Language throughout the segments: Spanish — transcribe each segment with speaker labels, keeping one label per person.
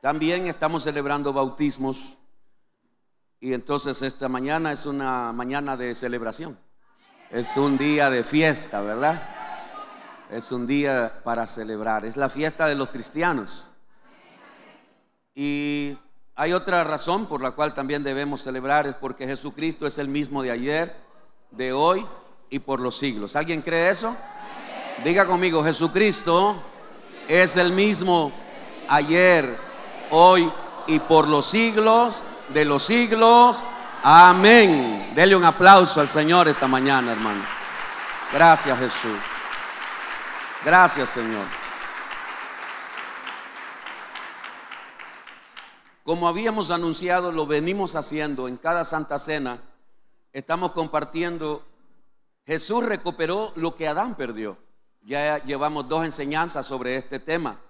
Speaker 1: También estamos celebrando bautismos y entonces esta mañana es una mañana de celebración. Es un día de fiesta, ¿verdad? Es un día para celebrar. Es la fiesta de los cristianos. Y hay otra razón por la cual también debemos celebrar, es porque Jesucristo es el mismo de ayer, de hoy y por los siglos. ¿Alguien cree eso? Diga conmigo: Jesucristo es el mismo ayer, hoy y por los siglos de los siglos. Amén. Dele un aplauso al Señor esta mañana, hermano. Gracias, Jesús. Gracias, Señor. Como habíamos anunciado, lo venimos haciendo en cada Santa Cena. Estamos compartiendo. Jesús recuperó lo que Adán perdió. Ya llevamos 2 enseñanzas sobre este tema.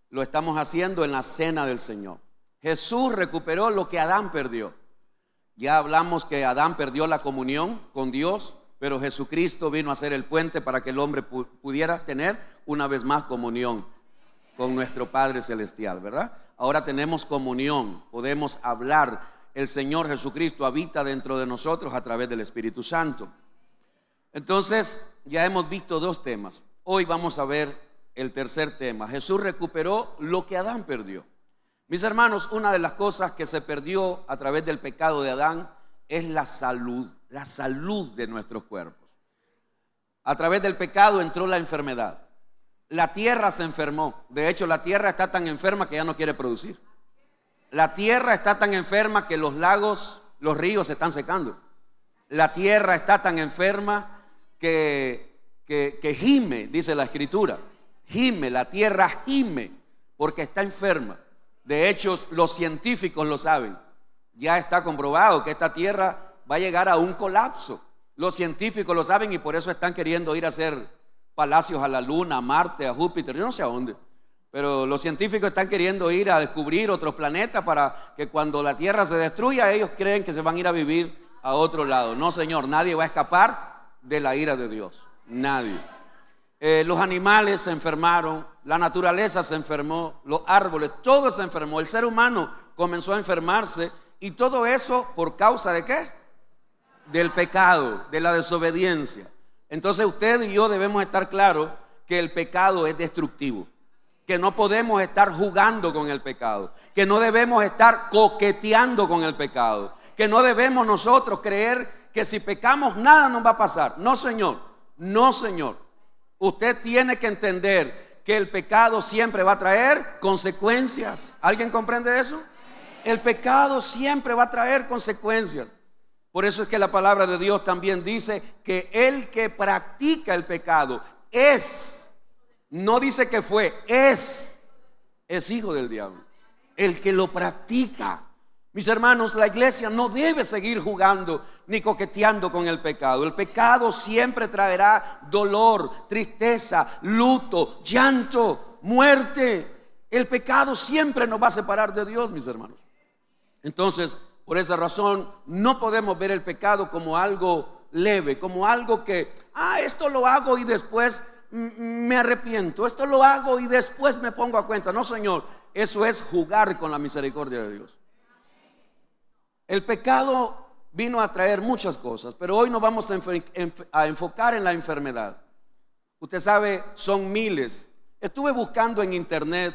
Speaker 1: Lo estamos haciendo en la Cena del Señor. Jesús recuperó lo que Adán perdió. Ya hablamos que Adán perdió la comunión con Dios, pero Jesucristo vino a ser el puente para que el hombre pudiera tener una vez más comunión con nuestro Padre Celestial, ¿verdad? Ahora tenemos comunión, podemos hablar. El Señor Jesucristo habita dentro de nosotros a través del Espíritu Santo. Entonces, ya hemos visto 2 temas. Hoy vamos a ver el tercer tema. Jesús recuperó lo que Adán perdió. Mis hermanos, una de las cosas que se perdió a través del pecado de Adán es la salud de nuestros cuerpos. A través del pecado entró la enfermedad. La tierra se enfermó. De hecho, la tierra está tan enferma que ya no quiere producir. La tierra está tan enferma que los lagos, los ríos se están secando. La tierra está tan enferma que gime, dice la Escritura. Gime, la tierra gime porque está enferma. De hecho, los científicos lo saben. Ya está comprobado que esta tierra va a llegar a un colapso. Los científicos lo saben y por eso están queriendo ir a hacer palacios a la Luna, a Marte, a Júpiter, yo no sé a dónde. Pero los científicos están queriendo ir a descubrir otros planetas para que cuando la tierra se destruya, ellos creen que se van a ir a vivir a otro lado. No, señor, nadie va a escapar de la ira de Dios. Nadie. Los animales se enfermaron, la naturaleza se enfermó, los árboles, todo se enfermó. El ser humano comenzó a enfermarse y todo eso ¿por causa de qué? Del pecado, de la desobediencia. Entonces usted y yo debemos estar claros que el pecado es destructivo, que no podemos estar jugando con el pecado, que no debemos estar coqueteando con el pecado, que no debemos nosotros creer que si pecamos nada nos va a pasar. No, señor, no, señor. Usted tiene que entender que el pecado siempre va a traer consecuencias. ¿Alguien comprende eso? El pecado siempre va a traer consecuencias. Por eso es que la palabra de Dios también dice que el que practica el pecado no dice que fue, es hijo del diablo. El que lo practica. Mis hermanos, la iglesia no debe seguir jugando ni coqueteando con el pecado. El pecado siempre traerá dolor, tristeza, luto, llanto, muerte. El pecado siempre nos va a separar de Dios, mis hermanos. Entonces, por esa razón, no podemos ver el pecado como algo leve, como algo que, esto lo hago y después me arrepiento, esto lo hago y después me pongo a cuenta. No, señor, eso es jugar con la misericordia de Dios. El pecado vino a traer muchas cosas, pero hoy nos vamos a enfocar en la enfermedad. Usted sabe, son miles. Estuve buscando en internet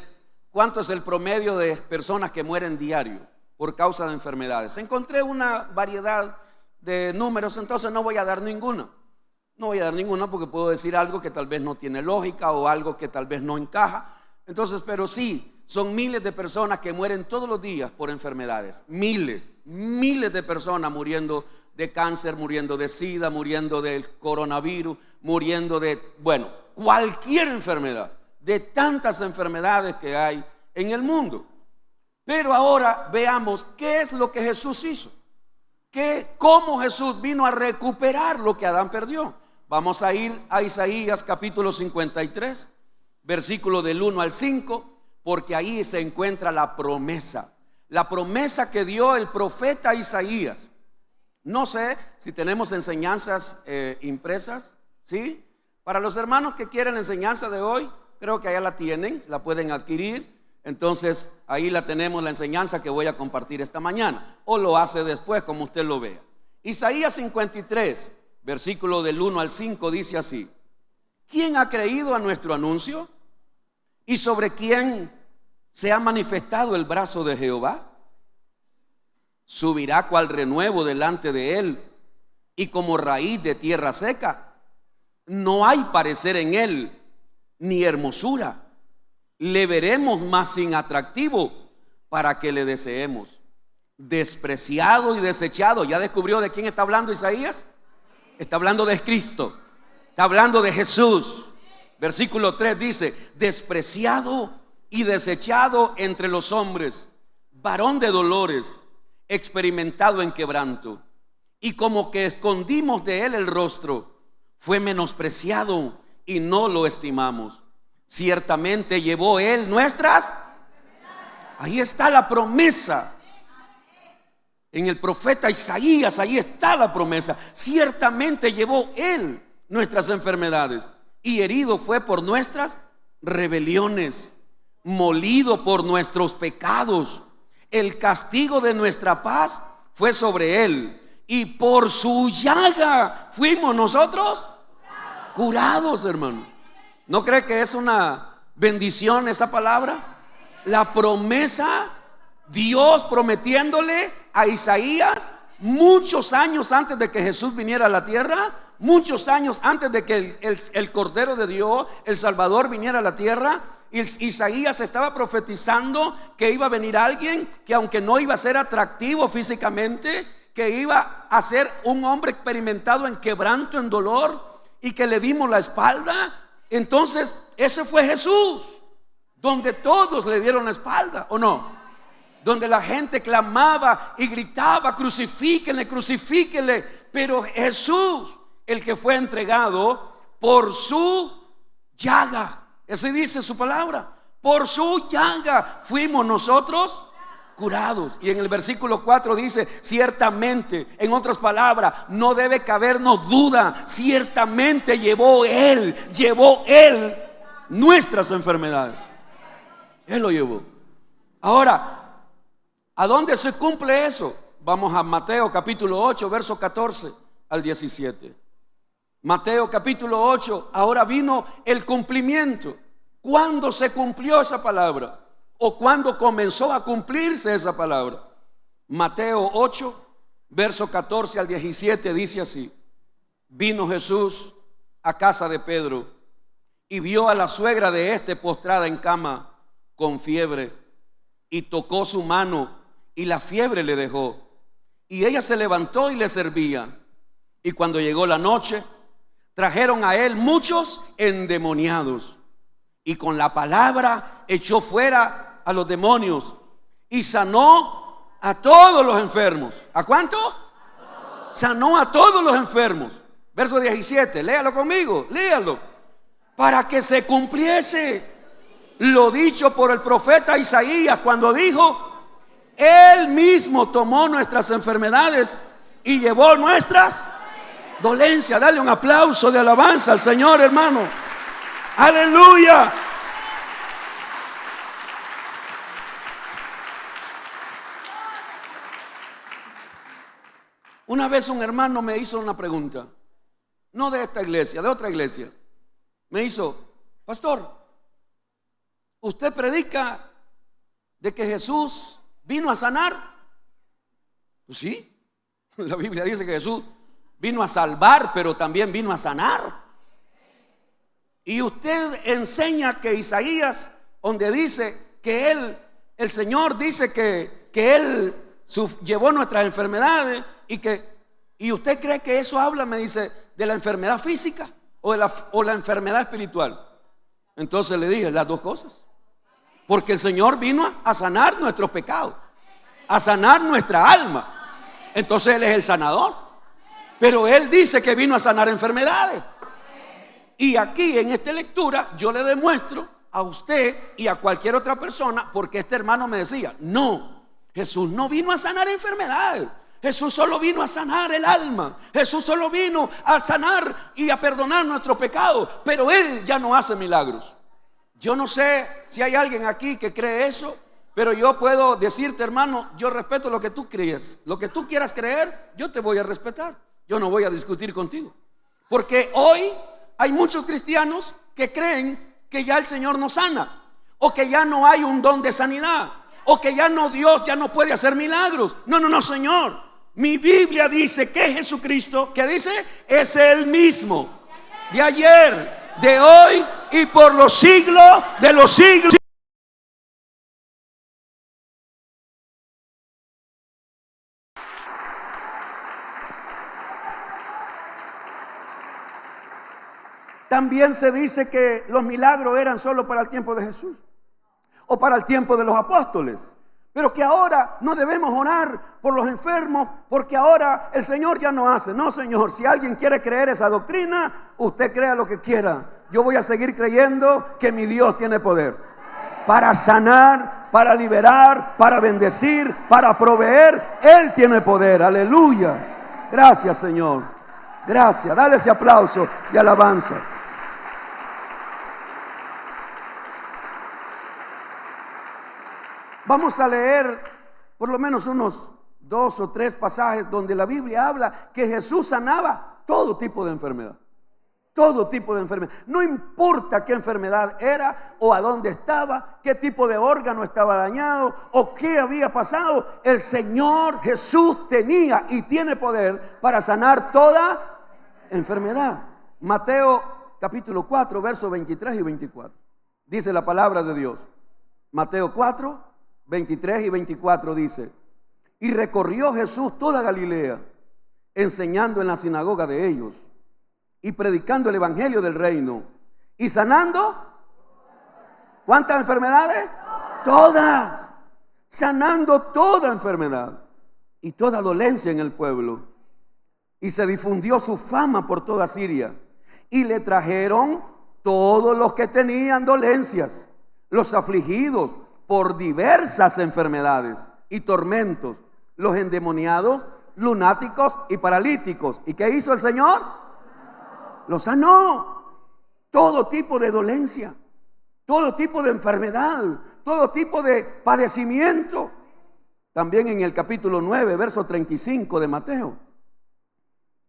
Speaker 1: cuánto es el promedio de personas que mueren diario por causa de enfermedades. Encontré una variedad de números, entonces no voy a dar ninguna. No voy a dar ninguna porque puedo decir algo que tal vez no tiene lógica o algo que tal vez no encaja. Entonces, pero sí, son miles de personas que mueren todos los días por enfermedades. Miles de personas muriendo de cáncer, muriendo de SIDA, muriendo del coronavirus, muriendo de, cualquier enfermedad, de tantas enfermedades que hay en el mundo. Pero ahora veamos qué es lo que Jesús hizo, cómo Jesús vino a recuperar lo que Adán perdió. Vamos a ir a Isaías capítulo 53, versículo del 1 al 5, porque ahí se encuentra la promesa que dio el profeta Isaías. No sé si tenemos enseñanzas impresas, ¿sí? Para los hermanos que quieren la enseñanza de hoy, creo que allá la tienen, la pueden adquirir. Entonces, ahí la tenemos, la enseñanza que voy a compartir esta mañana. O lo hace después, como usted lo vea. Isaías 53, versículo del 1 al 5, dice así: ¿quién ha creído a nuestro anuncio? ¿Y sobre quién se ha manifestado el brazo de Jehová? Subirá cual renuevo delante de él, y como raíz de tierra seca. No hay parecer en él, ni hermosura. Le veremos más sin atractivo, para que le deseemos. Despreciado y desechado. ¿Ya descubrió de quién está hablando Isaías? Está hablando de Cristo. Está hablando de Jesús. Versículo 3 dice: despreciado y desechado entre los hombres, varón de dolores, experimentado en quebranto, y como que escondimos de él el rostro. Fue menospreciado y no lo estimamos. Ciertamente llevó él nuestras. Ahí está la promesa. En el profeta Isaías, ahí está la promesa. Ciertamente llevó él nuestras enfermedades, y herido fue por nuestras rebeliones, molido por nuestros pecados. El castigo de nuestra paz fue sobre él, y por su llaga fuimos nosotros curados, hermano. ¿No cree que es una bendición esa palabra? La promesa, Dios prometiéndole a Isaías muchos años antes de que Jesús viniera a la tierra, muchos años antes de que el Cordero de Dios, el Salvador, viniera a la tierra. Isaías estaba profetizando que iba a venir alguien que, aunque no iba a ser atractivo físicamente, que iba a ser un hombre experimentado en quebranto, en dolor, y que le dimos la espalda. Entonces ese fue Jesús, donde todos le dieron la espalda, ¿o no? Donde la gente clamaba y gritaba: crucifíquenle, crucifíquenle. Pero Jesús, el que fue entregado, por su llaga, ese dice su palabra, por su llaga fuimos nosotros curados. Y en el versículo 4 dice: ciertamente, en otras palabras, no debe cabernos duda, ciertamente llevó él nuestras enfermedades. Él lo llevó. Ahora, ¿a dónde se cumple eso? Vamos a Mateo capítulo 8, verso 14 al 17. Mateo capítulo 8, ahora vino el cumplimiento. ¿Cuándo se cumplió esa palabra? ¿O cuándo comenzó a cumplirse esa palabra? Mateo 8, verso 14 al 17 dice así: vino Jesús a casa de Pedro y vio a la suegra de éste postrada en cama con fiebre, y tocó su mano y la fiebre le dejó, y ella se levantó y le servía. Y cuando llegó la noche, trajeron a él muchos endemoniados, y con la palabra echó fuera a los demonios y sanó a todos los enfermos. ¿A cuánto? Sanó a todos los enfermos. Verso 17, léalo conmigo, léalo. Para que se cumpliese lo dicho por el profeta Isaías, cuando dijo: él mismo tomó nuestras enfermedades y llevó nuestras dolencias. Dale un aplauso de alabanza al Señor, hermano. Aleluya. Una vez un hermano me hizo una pregunta, no de esta iglesia, de otra iglesia. Me hizo: pastor, ¿usted predica de que Jesús vino a sanar? Pues sí, la Biblia dice que Jesús vino a salvar, pero también vino a sanar. Y usted enseña que Isaías, donde dice que él, el Señor dice que él llevó nuestras enfermedades, y usted cree que eso habla, me dice, de la enfermedad física o la enfermedad espiritual. Entonces le dije: las dos cosas, porque el Señor vino a sanar nuestros pecados, a sanar nuestra alma. Entonces Él es el sanador, pero Él dice que vino a sanar enfermedades. Y aquí en esta lectura yo le demuestro a usted y a cualquier otra persona, porque este hermano me decía: no, Jesús no vino a sanar enfermedades, Jesús solo vino a sanar el alma, Jesús solo vino a sanar y a perdonar nuestros pecados, pero Él ya no hace milagros. Yo no sé si hay alguien aquí que cree eso, pero yo puedo decirte, hermano, yo respeto lo que tú crees. Lo que tú quieras creer, yo te voy a respetar. Yo no voy a discutir contigo. Porque hoy hay muchos cristianos que creen que ya el Señor no sana, o que ya no hay un don de sanidad, o que ya no, Dios ya no puede hacer milagros. No, Señor. Mi Biblia dice que Jesucristo, ¿qué dice? Es el mismo de ayer, de hoy y por los siglos de los siglos. También se dice que los milagros eran solo para el tiempo de Jesús o para el tiempo de los apóstoles, pero que ahora no debemos orar por los enfermos porque ahora el Señor ya no hace. No, Señor, si alguien quiere creer esa doctrina, usted crea lo que quiera. Yo voy a seguir creyendo que mi Dios tiene poder para sanar, para liberar, para bendecir, para proveer. Él tiene poder. Aleluya. Gracias, Señor. Gracias. Dale ese aplauso y alabanza. Vamos a leer por lo menos unos 2 o 3 pasajes donde la Biblia habla que Jesús sanaba todo tipo de enfermedad. Todo tipo de enfermedad. No importa qué enfermedad era o a dónde estaba, qué tipo de órgano estaba dañado o qué había pasado. El Señor Jesús tenía y tiene poder para sanar toda enfermedad. Mateo capítulo 4, versos 23 y 24. Dice la palabra de Dios. Mateo 4, 23 y 24 dice: y recorrió Jesús toda Galilea, enseñando en la sinagoga de ellos y predicando el evangelio del reino y sanando. ¿Cuántas enfermedades? Todas. Sanando toda enfermedad y toda dolencia en el pueblo. Y se difundió su fama por toda Siria. Y le trajeron todos los que tenían dolencias, los afligidos por diversas enfermedades y tormentos, los endemoniados, lunáticos y paralíticos. ¿Y qué hizo el Señor? Los sanó. Todo tipo de dolencia, todo tipo de enfermedad, todo tipo de padecimiento. También en el capítulo 9, verso 35 de Mateo.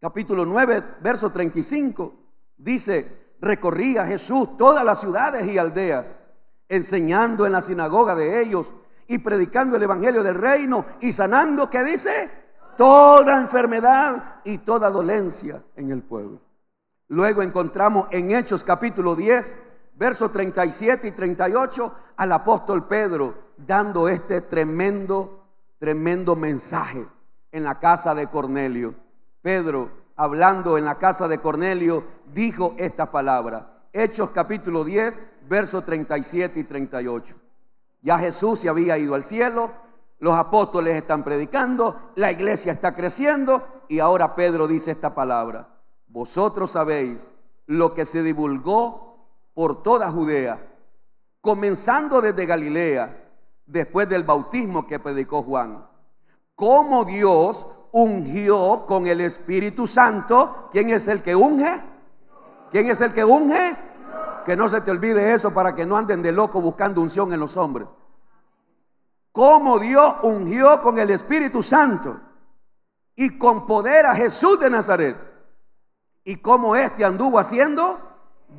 Speaker 1: Capítulo 9, verso 35 dice: recorría Jesús todas las ciudades y aldeas, enseñando en la sinagoga de ellos y predicando el evangelio del reino y sanando, ¿qué dice? Toda enfermedad y toda dolencia en el pueblo. Luego encontramos en Hechos capítulo 10, versos 37 y 38 al apóstol Pedro dando este tremendo mensaje en la casa de Cornelio. Pedro, hablando en la casa de Cornelio, dijo esta palabra. Hechos capítulo 10, versos 37 y 38. Ya Jesús se había ido al cielo, los apóstoles están predicando, la iglesia está creciendo y ahora Pedro dice esta palabra: vosotros sabéis lo que se divulgó por toda Judea, comenzando desde Galilea, después del bautismo que predicó Juan, cómo Dios ungió con el Espíritu Santo. ¿Quién es el que unge? ¿Quién es el que unge? Que no se te olvide eso para que no anden de loco buscando unción en los hombres. Cómo Dios ungió con el Espíritu Santo y con poder a Jesús de Nazaret, y cómo éste anduvo haciendo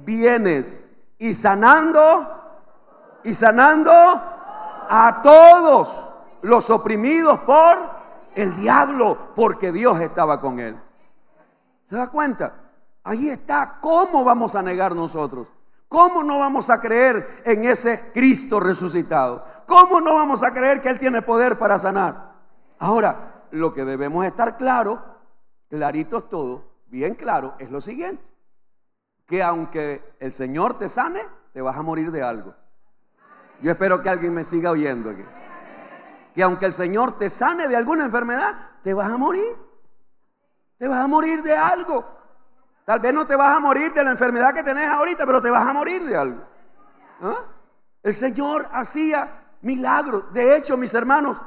Speaker 1: bienes y sanando a todos los oprimidos por el diablo, porque Dios estaba con él. ¿Se da cuenta? Ahí está. ¿Cómo vamos a negar nosotros? ¿Cómo no vamos a creer en ese Cristo resucitado? ¿Cómo no vamos a creer que Él tiene poder para sanar? Ahora, lo que debemos estar claro, claritos todos, bien claro, es lo siguiente: que aunque el Señor te sane, te vas a morir de algo. Yo espero que alguien me siga oyendo aquí. Que aunque el Señor te sane de alguna enfermedad, te vas a morir. Te vas a morir de algo. Tal vez no te vas a morir de la enfermedad que tenés ahorita, pero te vas a morir de algo. ¿Ah? El Señor hacía milagros. De hecho, mis hermanos,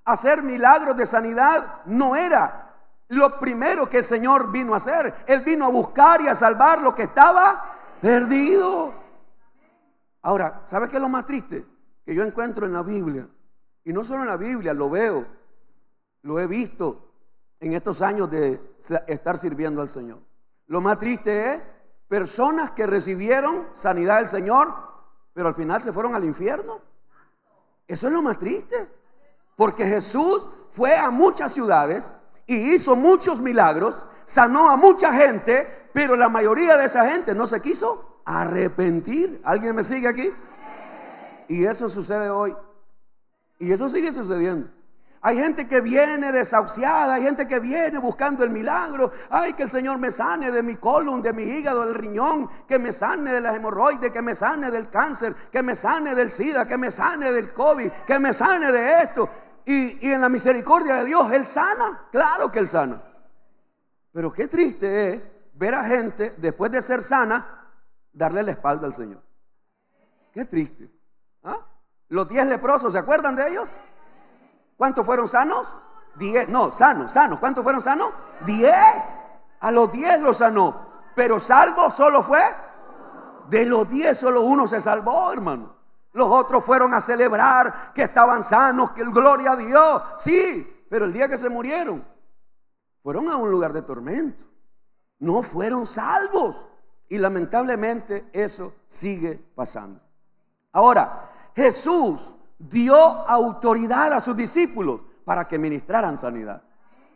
Speaker 1: hacer milagros de sanidad no era lo primero que el Señor vino a hacer. Él vino a buscar y a salvar lo que estaba perdido. Ahora, ¿sabe qué es lo más triste? Que yo encuentro en la Biblia, y no solo en la Biblia, lo veo, lo he visto en estos años de estar sirviendo al Señor. Lo más triste es personas que recibieron sanidad del Señor, pero al final se fueron al infierno. Eso es lo más triste, porque Jesús fue a muchas ciudades y hizo muchos milagros, sanó a mucha gente, pero la mayoría de esa gente no se quiso arrepentir. ¿Alguien me sigue aquí? Y eso sucede hoy, y eso sigue sucediendo. Hay gente que viene desahuciada, hay gente que viene buscando el milagro. Ay, que el Señor me sane de mi colon, de mi hígado, del riñón, que me sane de las hemorroides, que me sane del cáncer, que me sane del SIDA, que me sane del COVID, que me sane de esto. Y en la misericordia de Dios Él sana, claro que Él sana. Pero qué triste es ver a gente después de ser sana darle la espalda al Señor. Qué triste. ¿Ah? Los 10 leprosos, ¿se acuerdan de ellos? ¿Cuántos fueron sanos? 10, no, sanos. ¿Cuántos fueron sanos? 10. A los 10 los sanó. Pero salvo solo fue. De los 10 solo uno se salvó, hermano. Los otros fueron a celebrar que estaban sanos, que gloria a Dios. Sí, pero el día que se murieron, fueron a un lugar de tormento. No fueron salvos. Y lamentablemente eso sigue pasando. Ahora, Jesús dio autoridad a sus discípulos para que ministraran sanidad.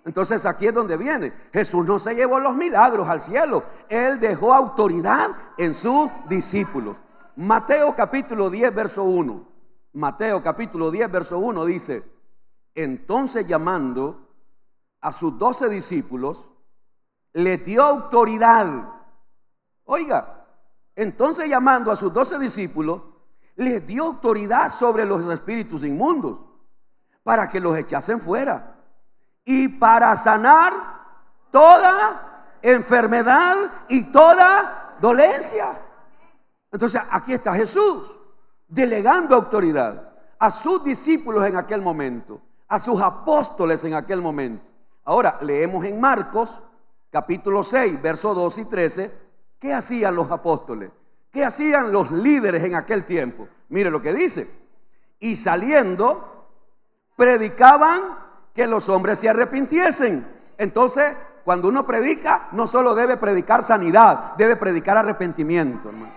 Speaker 1: Entonces aquí es donde viene. Jesús no se llevó los milagros al cielo. Él dejó autoridad en sus discípulos. Mateo capítulo 10 verso 1. Mateo capítulo 10 verso 1 dice: entonces llamando a sus 12 discípulos, les dio autoridad. Oiga, entonces llamando a sus 12 discípulos, les dio autoridad sobre los espíritus inmundos para que los echasen fuera y para sanar toda enfermedad y toda dolencia. Entonces aquí está Jesús delegando autoridad a sus discípulos en aquel momento, a sus apóstoles en aquel momento. Ahora leemos en Marcos capítulo 6 versos 12 y 13. ¿Qué hacían los apóstoles? ¿Qué hacían los líderes en aquel tiempo? Mire lo que dice: y saliendo predicaban que los hombres se arrepintiesen. Entonces, cuando uno predica, no solo debe predicar sanidad, debe predicar arrepentimiento, hermano.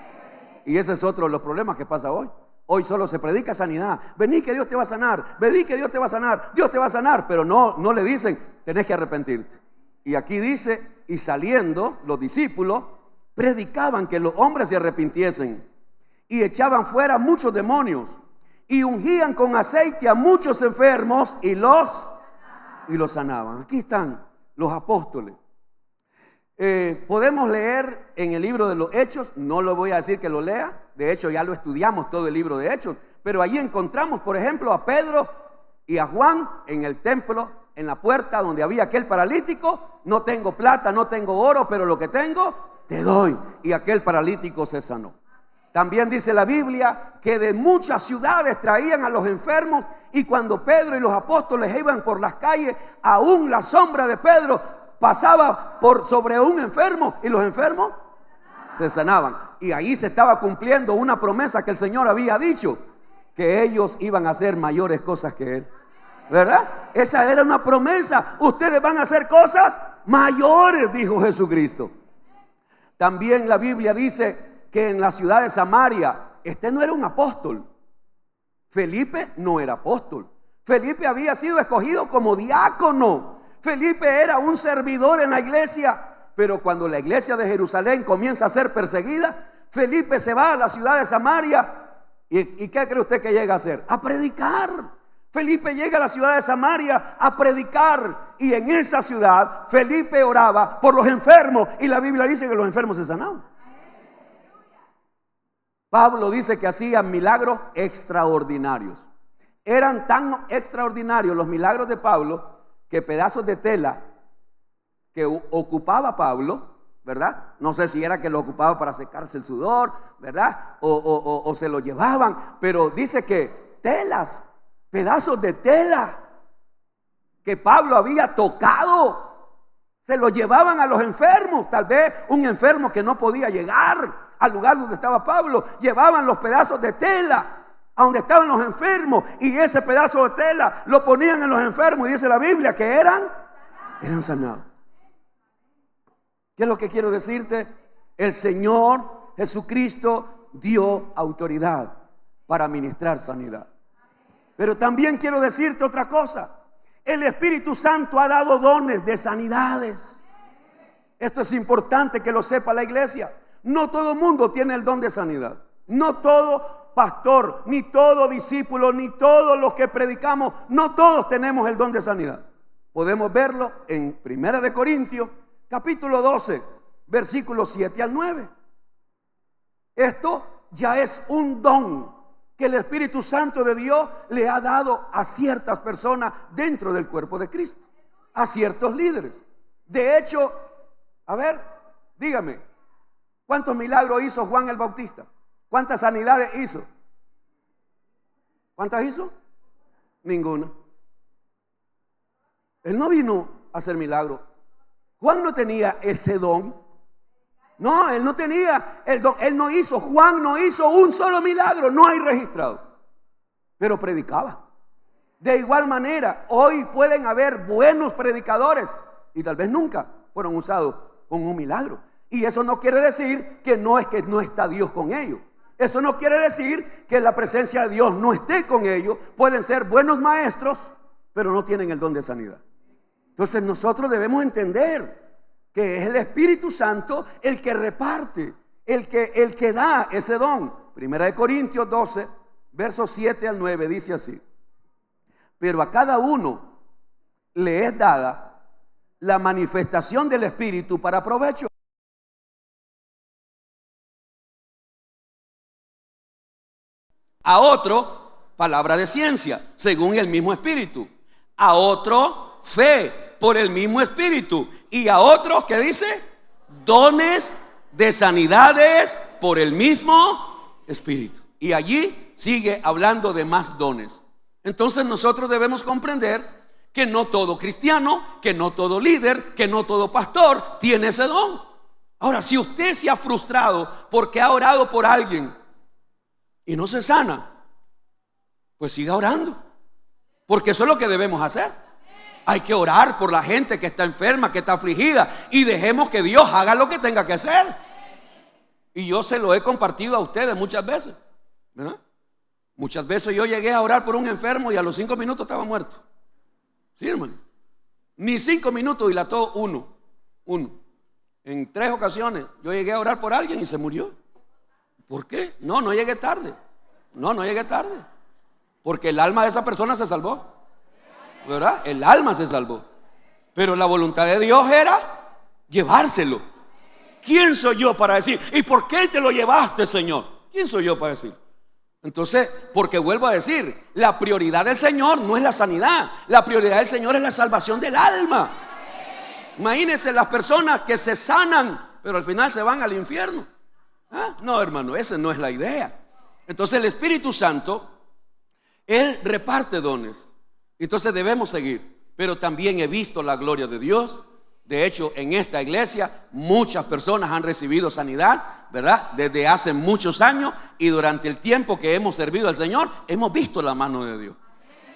Speaker 1: Y ese es otro de los problemas que pasa hoy. Hoy solo se predica sanidad. Vení que Dios te va a sanar, vení que Dios te va a sanar, Dios te va a sanar. Pero no le dicen, tenés que arrepentirte. Y aquí dice: y saliendo los discípulos predicaban que los hombres se arrepintiesen, y echaban fuera muchos demonios, y ungían con aceite a muchos enfermos y los sanaban. Aquí están los apóstoles. Podemos leer en el libro de los Hechos. No le voy a decir que lo lea, de hecho ya lo estudiamos todo el libro de Hechos, pero allí encontramos, por ejemplo, a Pedro y a Juan en el templo, en la puerta donde había aquel paralítico. No tengo plata, no tengo oro, pero lo que tengo te doy. Y aquel paralítico se sanó. También dice la Biblia que de muchas ciudades traían a los enfermos, y cuando Pedro y los apóstoles iban por las calles, aún la sombra de Pedro pasaba por sobre un enfermo y los enfermos se sanaban. Y ahí se estaba cumpliendo una promesa que el Señor había dicho, que ellos iban a hacer mayores cosas que Él. ¿Verdad? Esa era una promesa. Ustedes van a hacer cosas mayores, dijo Jesucristo. También la Biblia dice que en la ciudad de Samaria, este no era un apóstol. Felipe no era apóstol. Felipe había sido escogido como diácono. Felipe era un servidor en la iglesia. Pero cuando la iglesia de Jerusalén comienza a ser perseguida, Felipe se va a la ciudad de Samaria. ¿Y qué cree usted que llega a hacer? A predicar. Felipe llega a la ciudad de Samaria a predicar, y en esa ciudad Felipe oraba por los enfermos, y la Biblia dice que los enfermos se sanaban. Pablo dice que hacían milagros extraordinarios. Eran tan extraordinarios los milagros de Pablo que pedazos de tela que ocupaba Pablo, ¿verdad? No sé si era que lo ocupaba para secarse el sudor, ¿verdad? O se lo llevaban, pero dice que telas, pedazos de tela que Pablo había tocado, se lo llevaban a los enfermos. Tal vez un enfermo que no podía llegar
Speaker 2: al lugar donde estaba Pablo, llevaban los pedazos de tela a donde estaban los enfermos, y ese pedazo de tela lo ponían en los enfermos, y dice la Biblia que eran sanados. ¿Qué es lo que quiero decirte? El Señor Jesucristo dio autoridad para ministrar sanidad. Pero también quiero decirte otra cosa. El Espíritu Santo ha dado dones de sanidades. Esto es importante que lo sepa la iglesia. No todo el mundo tiene el don de sanidad. No todo pastor, ni todo discípulo, ni todos los que predicamos, no todos tenemos el don de sanidad. Podemos verlo en 1 Corintios, capítulo 12, versículos 7 al 9. Esto ya es un don que el Espíritu Santo de Dios le ha dado a ciertas personas dentro del cuerpo de Cristo, a ciertos líderes. De hecho, a ver, dígame, ¿cuántos milagros hizo Juan el Bautista? ¿Cuántas sanidades hizo? ¿Cuántas hizo? Ninguna. Él no vino a hacer milagros. Juan no tenía ese don. No, él no tenía el don. Juan no hizo un solo milagro, no hay registrado. Pero predicaba. De igual manera, hoy pueden haber buenos predicadores y tal vez nunca fueron usados con un milagro. Y eso no quiere decir que no está Dios con ellos. Eso no quiere decir que la presencia de Dios no esté con ellos. Pueden ser buenos maestros, pero no tienen el don de sanidad. Entonces nosotros debemos entender que es el Espíritu Santo el que reparte, el que da ese don. 1 Corintios 12, versos 7 al 9 dice así: pero a cada uno le es dada la manifestación del Espíritu para provecho. A otro, palabra de ciencia, según el mismo Espíritu. A otro, fe, por el mismo Espíritu. Y a otros, ¿qué dice? Dones de sanidades por el mismo Espíritu. Y allí sigue hablando de más dones. Entonces nosotros debemos comprender que no todo cristiano, que no todo líder, que no todo pastor tiene ese don. Ahora, si usted se ha frustrado porque ha orado por alguien y no se sana, pues siga orando, porque eso es lo que debemos hacer. Hay que orar por la gente que está enferma, que está afligida, y dejemos que Dios haga lo que tenga que hacer. Y yo se lo he compartido a ustedes muchas veces, ¿verdad? Muchas veces yo llegué a orar por un enfermo y a los 5 minutos estaba muerto. Sí, hermano. Ni 5 minutos dilató uno. En 3 ocasiones yo llegué a orar por alguien y se murió. ¿Por qué? No llegué tarde. No llegué tarde. Porque el alma de esa persona se salvó, ¿verdad? El alma se salvó. Pero la voluntad de Dios era llevárselo. ¿Quién soy yo para decir? ¿Y por qué te lo llevaste, Señor? ¿Quién soy yo para decir? Entonces, porque vuelvo a decir, la prioridad del Señor no es la sanidad. La prioridad del Señor es la salvación del alma. Imagínense las personas que se sanan, pero al final se van al infierno. No, hermano, esa no es la idea. Entonces el Espíritu Santo, Él reparte dones. Entonces debemos seguir. Pero también he visto la gloria de Dios. De hecho, en esta iglesia muchas personas han recibido sanidad, ¿verdad? Desde hace muchos años, y durante el tiempo que hemos servido al Señor, hemos visto la mano de Dios.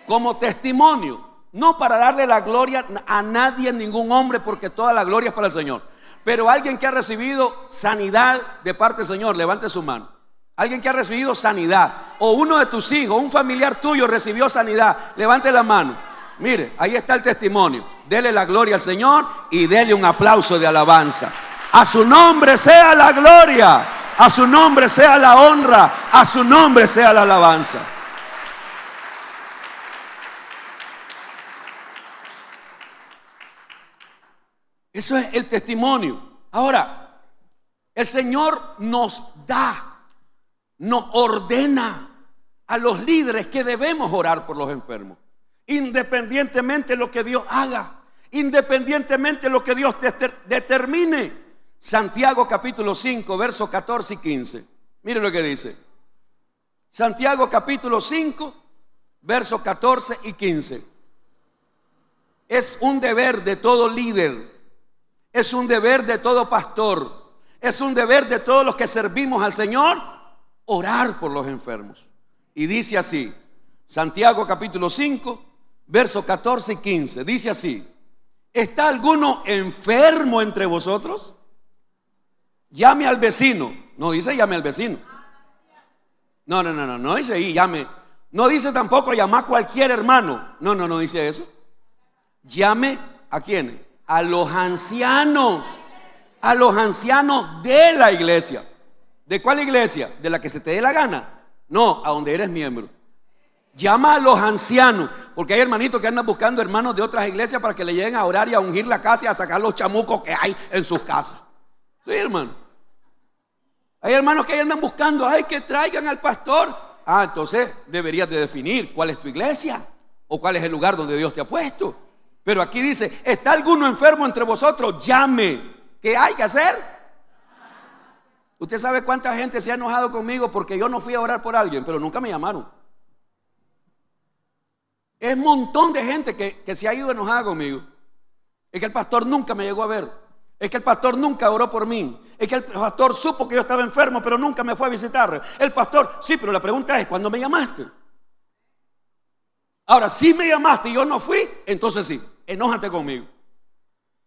Speaker 2: Como testimonio, no para darle la gloria a nadie, a ningún hombre, porque toda la gloria es para el Señor. Pero alguien que ha recibido sanidad de parte del Señor, levante su mano. Alguien que ha recibido sanidad, o uno de tus hijos, un familiar tuyo recibió sanidad, levante la mano. Mire, ahí está el testimonio. Dele la gloria al Señor y dele un aplauso de alabanza. A su nombre sea la gloria, a su nombre sea la honra, a su nombre sea la alabanza. Eso es el testimonio. Ahora, el Señor nos ordena a los líderes que debemos orar por los enfermos, independientemente de lo que Dios haga, independientemente de lo que Dios determine. Santiago capítulo 5, versos 14 y 15. Mire lo que dice. Santiago capítulo 5, versos 14 y 15. Es un deber de todo líder, es un deber de todo pastor,
Speaker 1: Es un deber de todos los que servimos al Señor orar por los enfermos. Y dice así, Santiago capítulo 5, versos 14 y 15. Dice así: ¿está alguno enfermo entre vosotros? Llame al vecino. No dice llame al vecino. No dice ahí llame. No dice tampoco llamar a cualquier hermano. No dice eso. Llame ¿a quiénes? A los ancianos. A los ancianos de la iglesia. ¿De cuál iglesia? ¿De la que se te dé la gana? No, a donde eres miembro. Llama a los ancianos, porque hay hermanitos que andan buscando hermanos de otras iglesias para que le lleguen a orar y a ungir la casa y a sacar los chamucos que hay en sus casas. Sí, hermano. Hay hermanos que andan buscando, que traigan al pastor. Entonces deberías de definir cuál es tu iglesia o cuál es el lugar donde Dios te ha puesto. Pero aquí dice, ¿está alguno enfermo entre vosotros? Llame. ¿Qué hay que hacer? Usted sabe cuánta gente se ha enojado conmigo porque yo no fui a orar por alguien, pero nunca me llamaron. Es un montón de gente que se ha ido enojada conmigo. Es que el pastor nunca me llegó a ver. Es que el pastor nunca oró por mí. Es que el pastor supo que yo estaba enfermo, pero nunca me fue a visitar. El pastor, sí, pero la pregunta es, ¿cuándo me llamaste? Ahora, si me llamaste y yo no fui, entonces sí, enójate conmigo.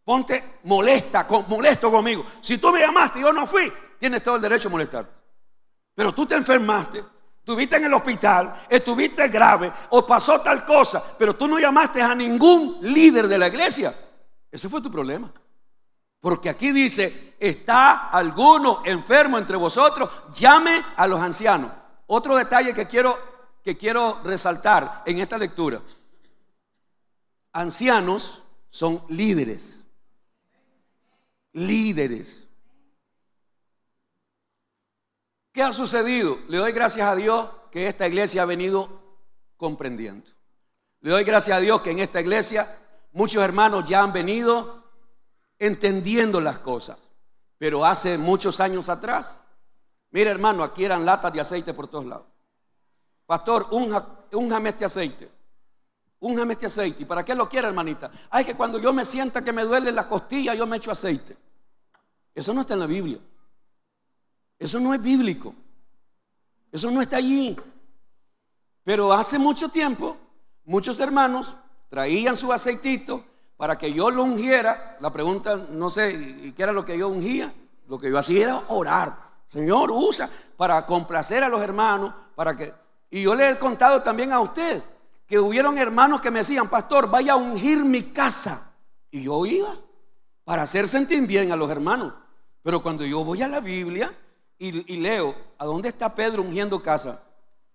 Speaker 1: Ponte molesto conmigo. Si tú me llamaste y yo no fui, tienes todo el derecho a molestarte. Pero tú te enfermaste, estuviste en el hospital, estuviste grave o pasó tal cosa, pero tú no llamaste a ningún líder de la iglesia. Ese fue tu problema. Porque aquí dice, ¿está alguno enfermo entre vosotros? Llame a los ancianos. Otro detalle que quiero resaltar en esta lectura. Ancianos son líderes. Líderes. ¿Qué ha sucedido? Le doy gracias a Dios que esta iglesia ha venido comprendiendo. Le doy gracias a Dios que en esta iglesia muchos hermanos ya han venido entendiendo las cosas. Pero hace muchos años atrás, mire hermano, aquí eran latas de aceite por todos lados. Pastor, únjame este aceite. Únjame este aceite. ¿Y para qué lo quiere, hermanita? Que cuando yo me sienta que me duele la costilla, yo me echo aceite. Eso no está en la Biblia. Eso no es bíblico. Eso no está allí. Pero hace mucho tiempo, muchos hermanos traían su aceitito para que yo lo ungiera. La pregunta, no sé, ¿qué era lo que yo ungía? Lo que yo hacía era orar. Señor, usa para complacer a los hermanos, y yo le he contado también a usted que hubieron hermanos que me decían, pastor, vaya a ungir mi casa. Y yo iba para hacer sentir bien a los hermanos. Pero cuando yo voy a la Biblia y leo, ¿a dónde está Pedro ungiendo casa?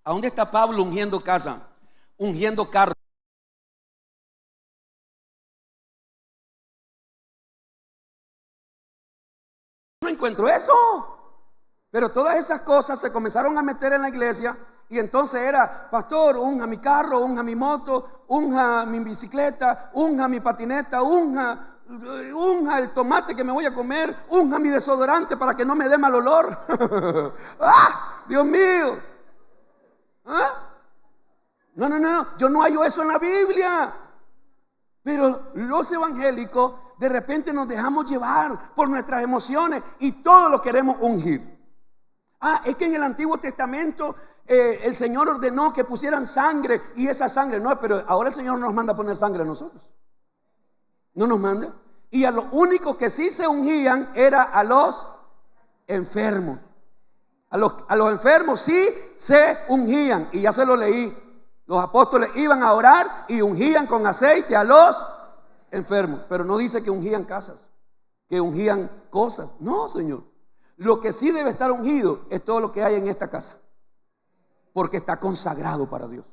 Speaker 1: ¿A dónde está Pablo ungiendo casa? Ungiendo carro. No encuentro eso. Pero todas esas cosas se comenzaron a meter en la iglesia. Y entonces era, pastor, unja mi carro, unja mi moto, unja mi bicicleta, unja mi patineta, unja el tomate que me voy a comer, unja mi desodorante para que no me dé mal olor. Dios mío. No, yo no hallo eso en la Biblia. Pero los evangélicos de repente nos dejamos llevar por nuestras emociones y todo lo queremos ungir. Es que en el Antiguo Testamento el Señor ordenó que pusieran sangre y esa sangre, no, pero ahora el Señor no nos manda a poner sangre a nosotros. No nos manda. Y a los únicos que sí se ungían era a los enfermos. A los enfermos sí se ungían. Y ya se lo leí. Los apóstoles iban a orar y ungían con aceite a los enfermos. Pero no dice que ungían casas, que ungían cosas. No, Señor. Lo que sí debe estar ungido es todo lo que hay en esta casa, porque está consagrado para Dios.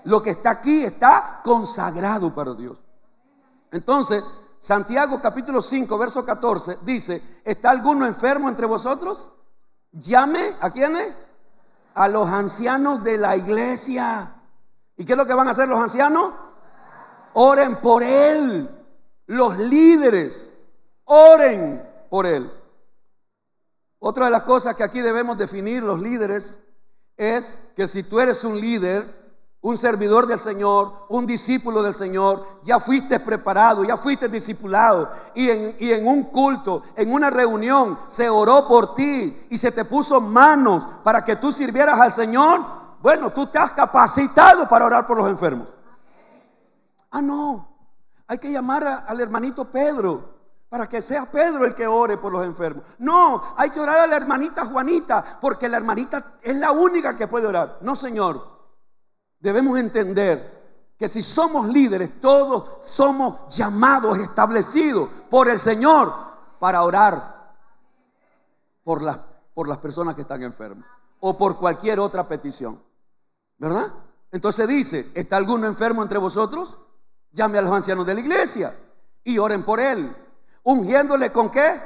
Speaker 1: Lo que está aquí está consagrado para Dios. Entonces, Santiago capítulo 5, verso 14 dice, ¿está alguno enfermo entre vosotros? Llame, ¿a quiénes? A los ancianos de la iglesia. ¿Y qué es lo que van a hacer los ancianos? Oren por él. Los líderes, oren por él. Otra de las cosas que aquí debemos definir los líderes es que si tú eres un líder,
Speaker 2: un servidor del Señor, un discípulo del Señor, ya fuiste preparado, ya fuiste discipulado, y en un culto, en una reunión, se oró por ti y se te puso manos para que tú sirvieras al Señor. Bueno, tú te has capacitado para orar por los enfermos. Ah, no, hay que llamar al hermanito Pedro para que sea Pedro el que ore por los enfermos. No, hay que orar a la hermanita Juanita, porque la hermanita es la única que puede orar. No, Señor. Debemos entender que si somos líderes, todos somos llamados, establecidos por el Señor para orar por las personas que están enfermas o por cualquier otra petición, ¿verdad? Entonces dice, ¿está alguno enfermo entre vosotros? Llame a los ancianos de la iglesia y oren por él, ungiéndole ¿con qué?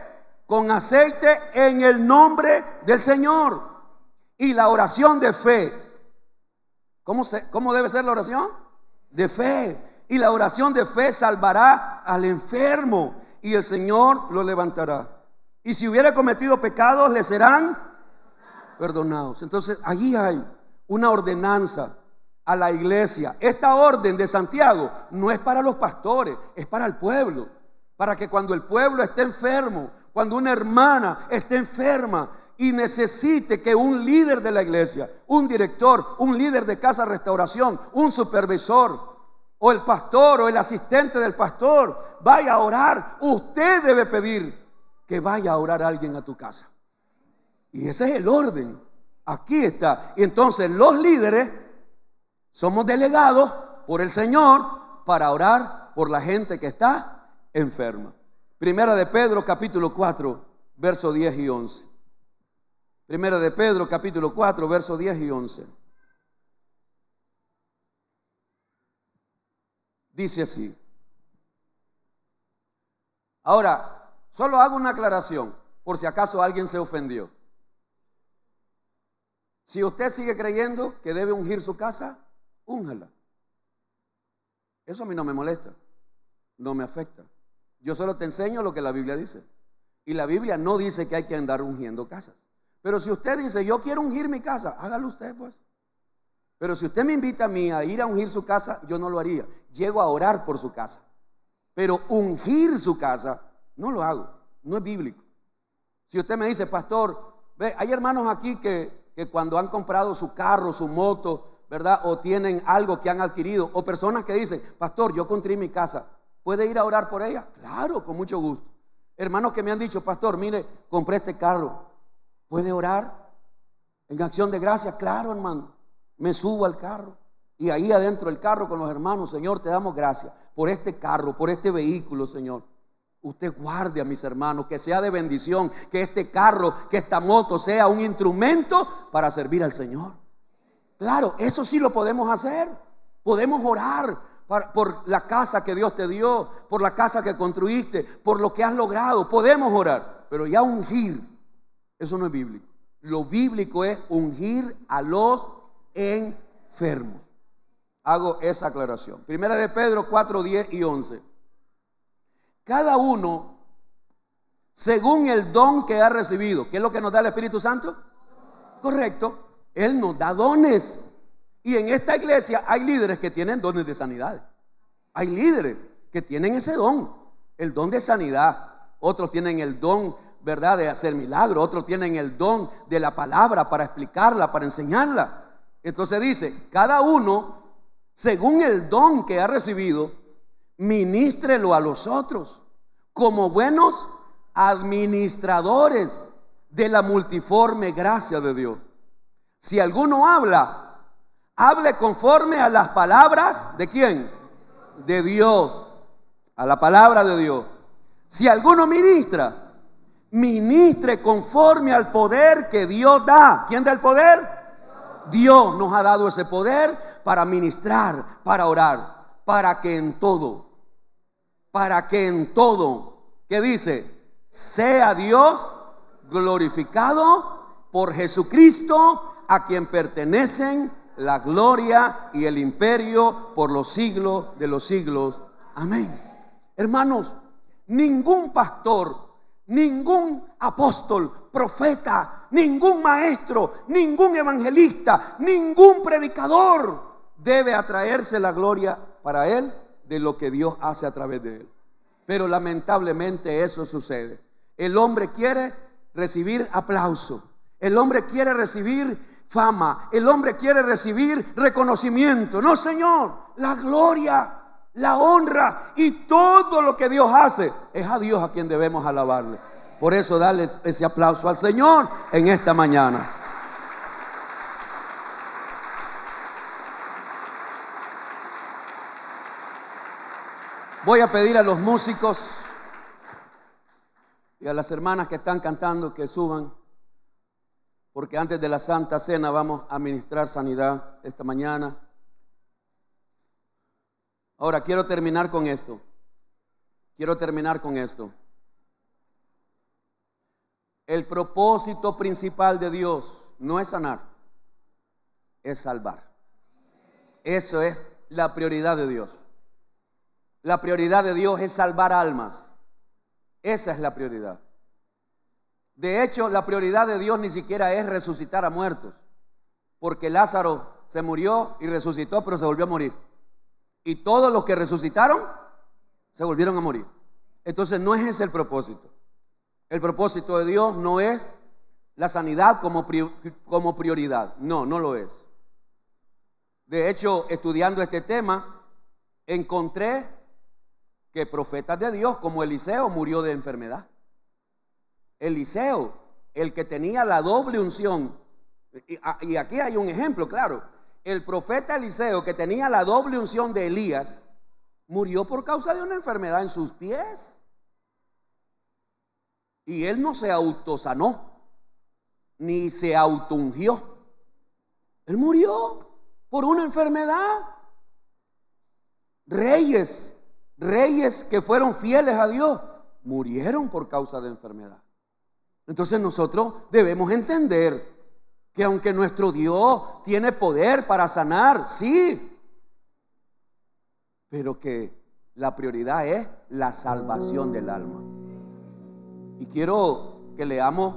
Speaker 2: Con aceite en el nombre del Señor. Y la oración de fe. ¿Cómo debe ser la oración? De fe. Y la oración de fe salvará al enfermo y el Señor lo levantará. Y si hubiera cometido pecados, le serán perdonados. Entonces, allí hay una ordenanza a la iglesia. Esta orden de Santiago no es para los pastores, es para el pueblo. Para que cuando el pueblo esté enfermo, cuando una hermana esté enferma y necesite que un líder de la iglesia, un director, un líder de casa de restauración, un supervisor o el pastor o el asistente del pastor vaya a orar, usted debe pedir que vaya a orar a alguien a tu casa. Y ese es el orden. Aquí está. Y entonces los líderes somos delegados por el Señor para orar por la gente que está enferma. Primera de Pedro capítulo 4 versos 10 y 11. Primera de Pedro capítulo 4 versos 10 y 11. Dice así. Ahora, solo hago una aclaración por si acaso alguien se ofendió. Si usted sigue creyendo que debe ungir su casa, úngela. Eso a mí no me molesta, no me afecta. Yo solo te enseño lo que la Biblia dice. Y la Biblia no dice que hay que andar ungiendo casas. Pero si usted dice, yo quiero ungir mi casa, hágalo usted pues. Pero si usted me invita a mí a ir a ungir su casa, yo no lo haría. Llego a orar por su casa. Pero ungir su casa, no lo hago. No es bíblico. Si usted me dice, pastor, ve, hay hermanos aquí que cuando han comprado su carro, su moto, ¿verdad? O tienen algo que han adquirido. O personas que dicen, pastor, yo construí mi casa, ¿puede ir a orar por ella? Claro, con mucho gusto. Hermanos que me han dicho, pastor, mire, compré este carro, ¿puede orar en acción de gracias? Claro, hermano. Me subo al carro y ahí adentro del carro con los hermanos, Señor, te damos gracias por este carro, por este vehículo, Señor. Usted guarde a mis hermanos, que sea de bendición, que este carro, que esta moto sea un instrumento para servir al Señor. Claro, eso sí lo podemos hacer. Podemos orar por la casa que Dios te dio, por la casa que construiste, por lo que has logrado. Podemos orar, pero ya ungir, eso no es bíblico. Lo bíblico es ungir a los enfermos. Hago esa aclaración. Primera de Pedro 4, 10 y 11. Cada uno según el don que ha recibido. ¿Qué es lo que nos da el Espíritu Santo? Correcto. Él nos da dones. Y en esta iglesia hay líderes que tienen dones de sanidad. Hay líderes que tienen ese don, el don de sanidad. Otros tienen el don, ¿verdad?, de hacer milagros. Otros tienen el don de la palabra para explicarla, para enseñarla. Entonces dice, cada uno, según el don que ha recibido, ministrelo a los otros como buenos administradores de la multiforme gracia de Dios. Si alguno habla, hable conforme a las palabras ¿de quién? De Dios, a la palabra de Dios. Si alguno ministra, ministre conforme al poder que Dios da. ¿Quién da el poder? Dios nos ha dado ese poder para ministrar, para orar, para que en todo, ¿qué dice? Sea Dios glorificado por Jesucristo, a quien pertenecen la gloria y el imperio por los siglos de los siglos. Amén. Hermanos, ningún pastor, ningún apóstol, profeta, ningún maestro, ningún evangelista, ningún predicador debe atraerse la gloria para él de lo que Dios hace a través de él. Pero lamentablemente eso sucede. El hombre quiere recibir aplauso. El hombre quiere recibir fama. El hombre quiere recibir reconocimiento. No, Señor, la gloria, la honra y todo lo que Dios hace es a Dios a quien debemos alabarle. Por eso darle ese aplauso al Señor en esta mañana. Voy a pedir a los músicos y a las hermanas que están cantando que suban, porque antes de la Santa Cena vamos a ministrar sanidad esta mañana. Ahora quiero terminar con esto. El propósito principal de Dios no es sanar, es salvar. Eso es la prioridad de Dios. La prioridad de Dios es salvar almas. Esa es la prioridad. De hecho, la prioridad de Dios ni siquiera es resucitar a muertos, porque Lázaro se murió y resucitó, pero se volvió a morir. Y todos los que resucitaron se volvieron a morir. Entonces no es ese el propósito. El propósito de Dios no es la sanidad como prioridad. No, no lo es. De hecho, estudiando este tema, encontré que profetas de Dios como Eliseo murió de enfermedad. Eliseo, el que tenía la doble unción, y aquí hay un ejemplo claro. El profeta Eliseo, que tenía la doble unción de Elías, murió por causa de una enfermedad en sus pies. Y él no se autosanó, ni se autoungió. Él murió por una enfermedad. Reyes que fueron fieles a Dios murieron por causa de enfermedad. Entonces nosotros debemos entender que aunque nuestro Dios tiene poder para sanar, sí, pero que la prioridad es la salvación del alma. Y quiero que leamos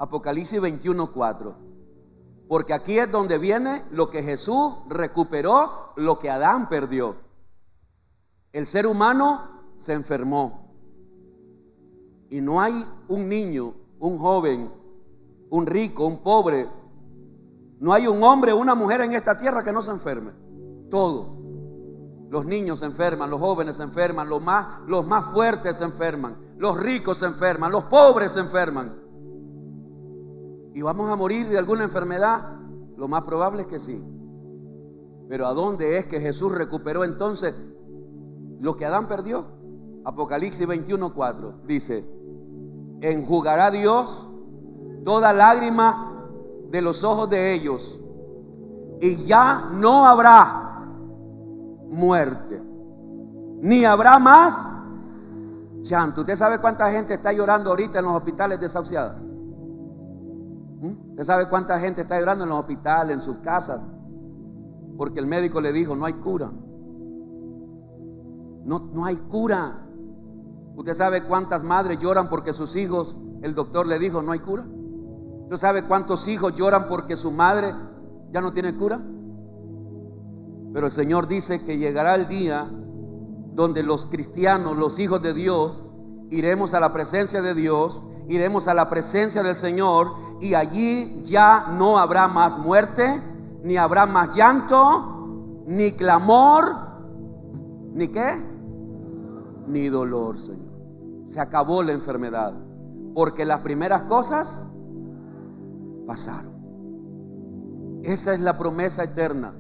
Speaker 2: Apocalipsis 21:4, porque aquí es donde viene lo que Jesús recuperó, lo que Adán perdió. El ser humano se enfermó y no hay un niño, un joven, un rico, un pobre, no hay un hombre o una mujer en esta tierra que no se enferme. Todos, los niños se enferman, los jóvenes se enferman, los más fuertes se enferman, los ricos se enferman, los pobres se enferman. ¿Y vamos a morir de alguna enfermedad? Lo más probable es que sí. Pero ¿a dónde es que Jesús recuperó entonces lo que Adán perdió? Apocalipsis 21:4 dice: enjugará Dios toda lágrima de los ojos de ellos, y ya no habrá muerte, ni habrá más llanto. ¿Usted sabe cuánta gente está llorando ahorita en los hospitales desahuciada? ¿Usted sabe cuánta gente está llorando en los hospitales, en sus casas? Porque el médico le dijo: no hay cura. No hay cura. ¿Usted sabe cuántas madres lloran porque sus hijos, el doctor le dijo, no hay cura? ¿Usted sabe cuántos hijos lloran porque su madre ya no tiene cura? Pero el Señor dice que llegará el día donde los cristianos, los hijos de Dios, iremos a la presencia de Dios, iremos a la presencia del Señor, y allí ya no habrá más muerte, ni habrá más llanto, ni clamor, ni qué, ni dolor, Señor. Se acabó la enfermedad, porque las primeras cosas pasaron. Esa es la promesa eterna.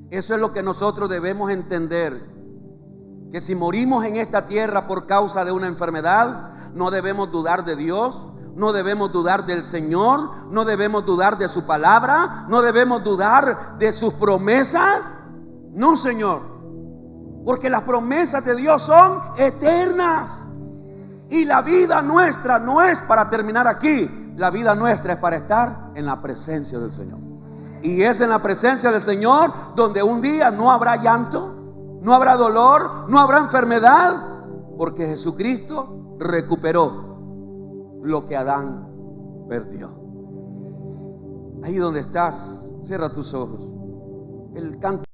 Speaker 2: Eso es lo que nosotros debemos entender, que si morimos en esta tierra por causa de una enfermedad, no debemos dudar de Dios, no debemos dudar del Señor, no debemos dudar de su palabra, no debemos dudar de sus promesas. No, Señor, porque las promesas de Dios son eternas. Y la vida nuestra no es para terminar aquí. La vida nuestra es para estar en la presencia del Señor. Y es en la presencia del Señor donde un día no habrá llanto, no habrá dolor, no habrá enfermedad, porque Jesucristo recuperó lo que Adán perdió. Ahí donde estás, cierra tus ojos. El canto